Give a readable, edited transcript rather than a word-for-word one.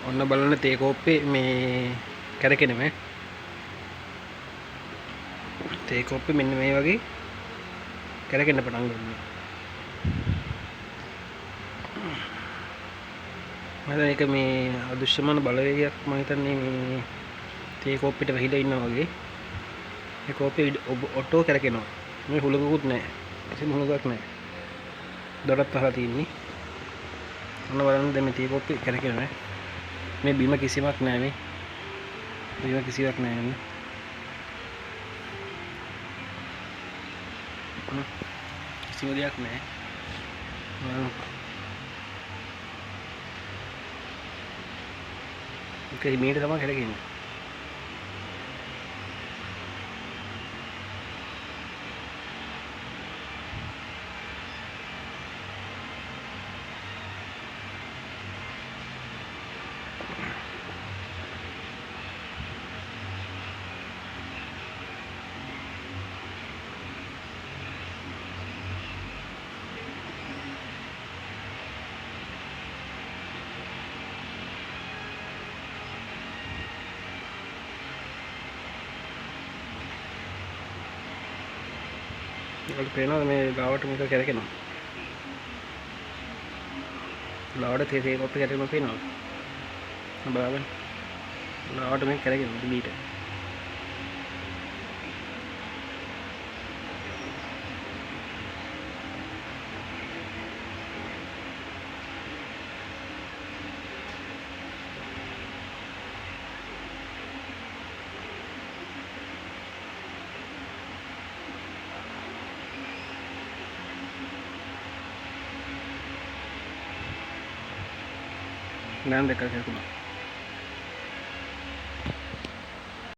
ඔන්න බලන්න තේ කෝප්පේ මේ කැරකෙනවා. තේ කෝප්පේ මෙන්න මේ වගේ කැරකෙන්න පටන් ගන්නවා. මම ඒක මේ අදෘශ්‍යමාන බලවේගයක් මම හිතන්නේ මේ තේ කෝප්පෙට වැහිලා ඉන්නවා වගේ. මේ කෝප්පේ ඔටෝ කැරකෙනවා. මේ හුලඟකුත් නැහැ. කිසිම හුලඟක් නැහැ. දොරත් පහලා තියෙන්නේ. ඔන්න බලන්න දැන් මේ තේ කෝප්පේ කැරකෙනවා. මේ බිම කිසිමක් නැහැ මේ. බිම කිසිවක් නැහැ මේ. කිසිම දෙයක් නැහැ. ඒක මේට තමයි කැරකෙන්නේ. ඔයාලට පේනවද මේ ගාවට මේක කැරකෙනවා? ලාවට තේ කෝප්පේ කැරකෙනවා පේනවද? බලන්න. ලාවට මේක කැරකෙනවා දිලීට. දැන් දෙක කැරකුණා.